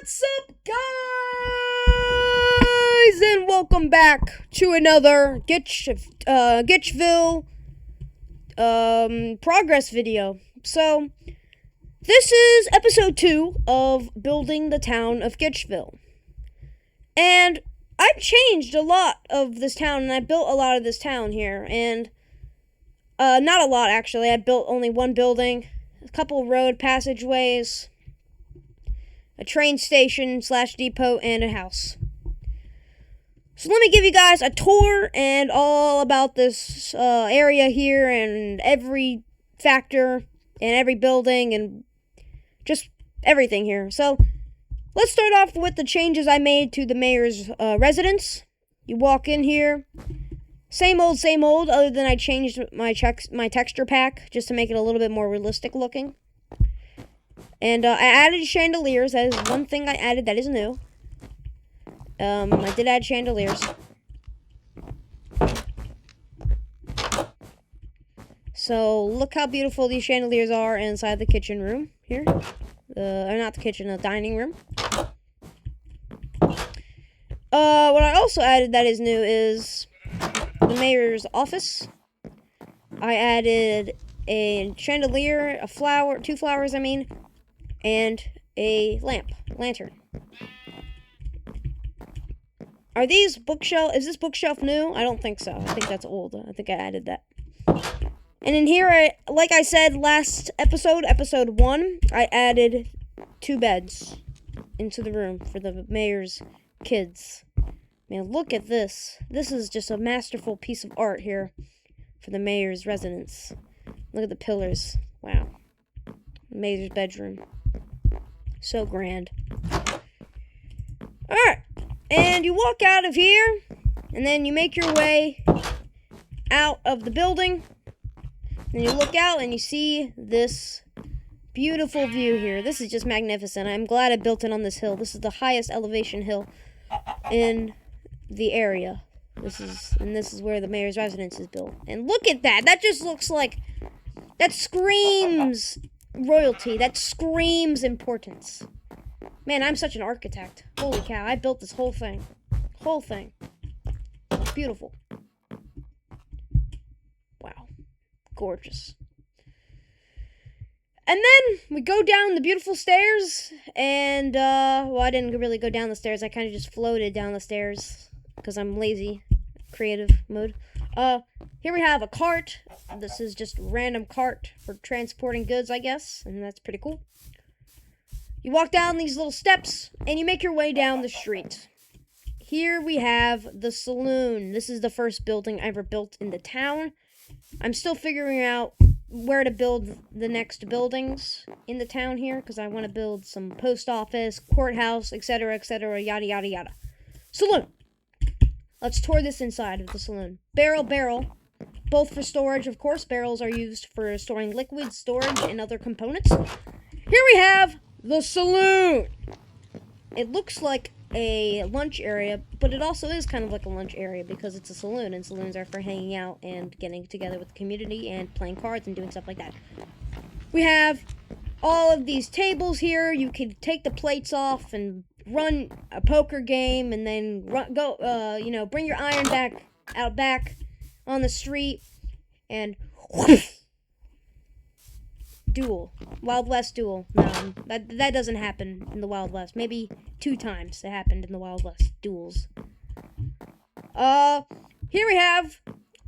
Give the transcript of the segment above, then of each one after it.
What's up, guys? And welcome back to another Gitchville progress video. So, this is episode 2 of building the town of Gitchville. And I've changed a lot of this town, and I built a lot of this town here. And, not a lot, actually. I built only one building, a couple road passageways, a train station / depot, and a house. So let me give you guys a tour and all about this area here and every factor and every building and just everything here. So let's start off with the changes I made to the mayor's residence. You walk in here, same old, other than I changed my texture pack just to make it a little bit more realistic looking. And I added chandeliers. That is one thing I added that is new. I did add chandeliers. So, look how beautiful these chandeliers are inside the kitchen room here. Or not the kitchen, the dining room. What I also added that is new is the mayor's office. I added a chandelier, two flowers, and a lantern. Are these is this bookshelf new? I don't think so. I think that's old. I think I added that. And in here, like I said last episode 1, I added 2 beds into the room for the mayor's kids. Man, look at this. This is just a masterful piece of art here for the mayor's residence. Look at the pillars. Wow. The mayor's bedroom. So grand. Alright. And you walk out of here, and then you make your way out of the building. And you look out, and you see this beautiful view here. This is just magnificent. I'm glad I built it on this hill. This is the highest elevation hill in the area. This is where the mayor's residence is built. And look at that. That just looks like... that screams royalty. That screams importance. Man, I'm such an architect. Holy cow, I built this whole thing. It's beautiful. Wow. Gorgeous. And then we go down the beautiful stairs, and, well, I didn't really go down the stairs. I kind of just floated down the stairs, because I'm lazy. Creative mode. Here we have a cart. This is just a random cart for transporting goods, I guess, and that's pretty cool. You walk down these little steps, and you make your way down the street. Here we have the saloon. This is the first building I ever built in the town. I'm still figuring out where to build the next buildings in the town here, because I want to build some post office, courthouse, etc., yada, yada, yada. Saloon. Let's tour this inside of the saloon. Barrel. Both for storage, of course. Barrels are used for storing liquid, storage, and other components. Here we have the saloon. It looks like a lunch area, but it also is kind of like a lunch area because it's a saloon, and saloons are for hanging out and getting together with the community and playing cards and doing stuff like that. We have all of these tables here. You can take the plates off and run a poker game, and then bring your iron out back on the street and duel. Wild West duel. No, that doesn't happen in the Wild West. Maybe 2 times it happened in the Wild West duels. Here we have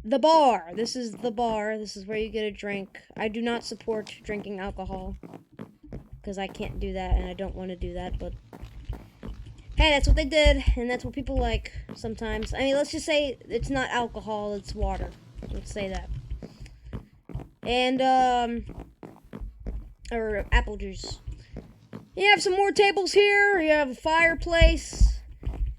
the bar. This is the bar. This is where you get a drink. I do not support drinking alcohol, because I can't do that, and I don't want to do that, but hey, that's what they did, and that's what people like sometimes. I mean, let's just say it's not alcohol, it's water. Let's say that. And, or apple juice. You have some more tables here. You have a fireplace.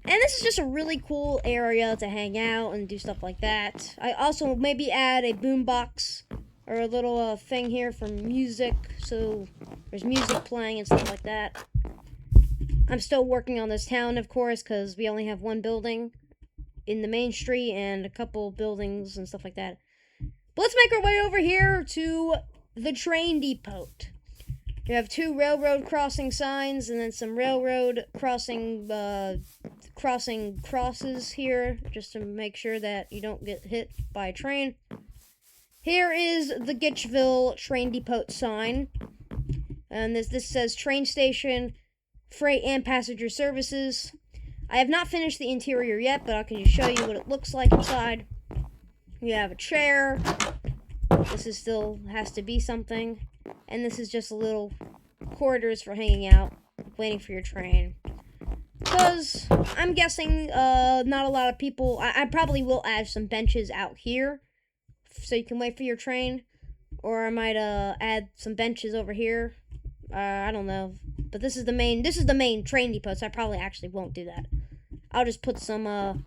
And this is just a really cool area to hang out and do stuff like that. I also maybe add a boombox or a little thing here for music, so there's music playing and stuff like that. I'm still working on this town, of course, because we only have one building in the main street and a couple buildings and stuff like that. But let's make our way over here to the train depot. You have 2 railroad crossing signs, and then some railroad crossing crosses here, just to make sure that you don't get hit by a train. Here is the Gitchville train depot sign, and this says train station, freight and passenger services. I have not finished the interior yet, but I can just show you what it looks like inside. You have a chair. This is still has to be something. And this is just a little corridors for hanging out, waiting for your train. Because I'm guessing not a lot of people... I probably will add some benches out here so you can wait for your train. Or I might add some benches over here. I don't know. But this is the main train depot, so I probably actually won't do that. I'll just put some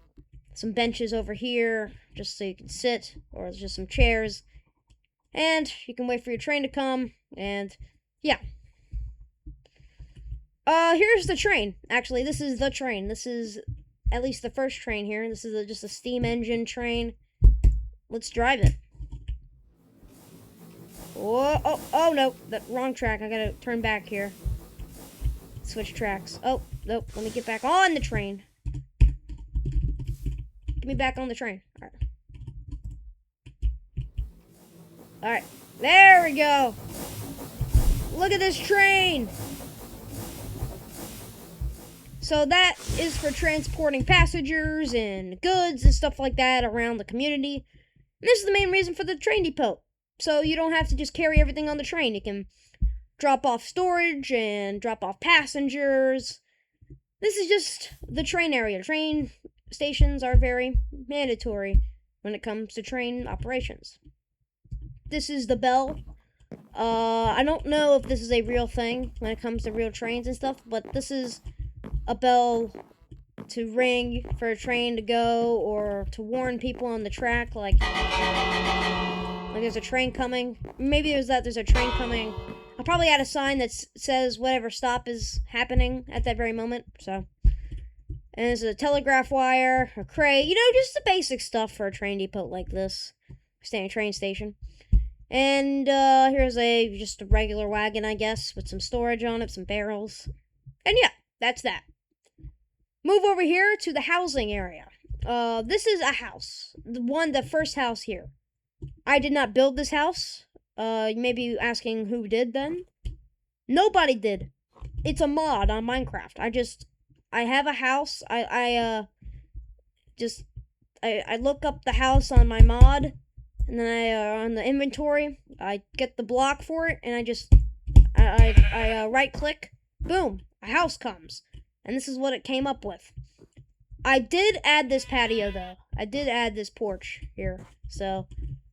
benches over here just so you can sit, or just some chairs. And you can wait for your train to come, and yeah. Here's the train. Actually, this is the train. This is at least the first train here. This is just a steam engine train. Let's drive it. Whoa, oh no, the wrong track. I gotta turn back here. Switch tracks. Oh, nope, let me get back on the train. Get me back on the train. Alright. Alright, there we go. Look at this train. So that is for transporting passengers and goods and stuff like that around the community. And this is the main reason for the train depot. So you don't have to just carry everything on the train. You can drop off storage and drop off passengers. This is just the train area. Train stations are very mandatory when it comes to train operations. This is the bell. I don't know if this is a real thing when it comes to real trains and stuff, but this is a bell to ring for a train to go, or to warn people on the track, like there's a train coming. Maybe there's a train coming. I'll probably add a sign that says whatever stop is happening at that very moment. So, and there's a telegraph wire, a crate, just the basic stuff for a train depot like this, train station. And here's just a regular wagon, I guess, with some storage on it, some barrels. And yeah, that's that. Move over here to the housing area. This is a house. The first house here. I did not build this house. You may be asking who did then. Nobody did. It's a mod on Minecraft. I have a house. I look up the house on my mod, and then on the inventory, I get the block for it, and I right click, boom, a house comes. And this is what it came up with. I did add this patio though. I did add this porch here. So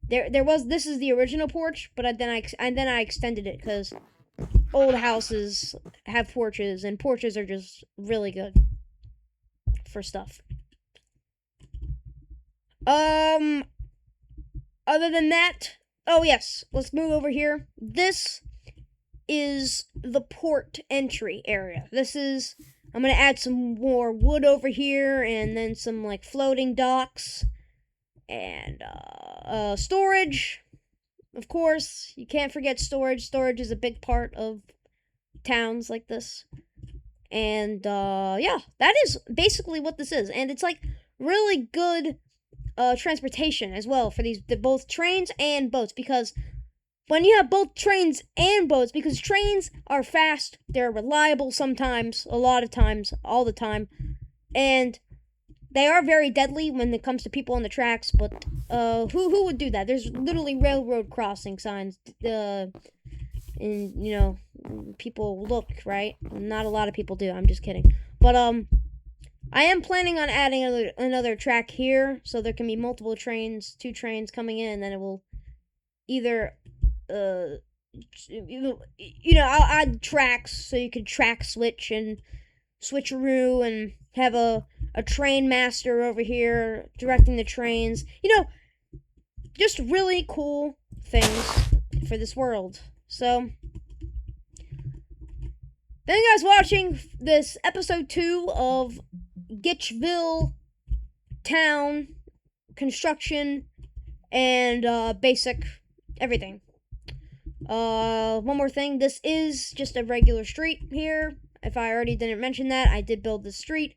this is the original porch, but then I extended it because old houses have porches, and porches are just really good for stuff. Other than that, oh yes, let's move over here. This is the port entry area. I'm gonna add some more wood over here, and then some like floating docks, and storage. Of course, you can't forget storage. Storage is a big part of towns like this. And yeah, that is basically what this is. And it's like really good transportation as well for both trains and boats, because when you have both trains and boats, because trains are fast, they're reliable sometimes, a lot of times, all the time, and they are very deadly when it comes to people on the tracks, but who would do that? There's literally railroad crossing signs, and, people look, right? Not a lot of people do, I'm just kidding. But, I am planning on adding another track here, so there can be multiple trains, 2 trains coming in, and then it will either... I'll add tracks so you can track switch and switcheroo, and have a train master over here directing the trains. Just really cool things for this world. So, thank you guys for watching this episode 2 of Gitchville town construction and basic everything. One more thing. This is just a regular street here. If I already didn't mention that, I did build this street.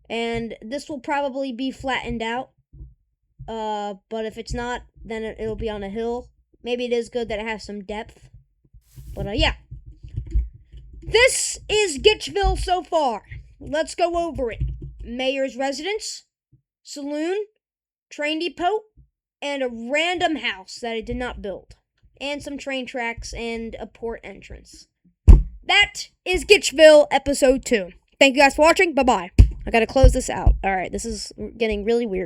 And this will probably be flattened out. But if it's not, then it'll be on a hill. Maybe it is good that it has some depth. But, yeah. This is Gitchville so far. Let's go over it. Mayor's residence, saloon, train depot, and a random house that I did not build. And some train tracks and a port entrance. That is Gitchville Episode 2. Thank you guys for watching. Bye-bye. I gotta close this out. Alright, this is getting really weird.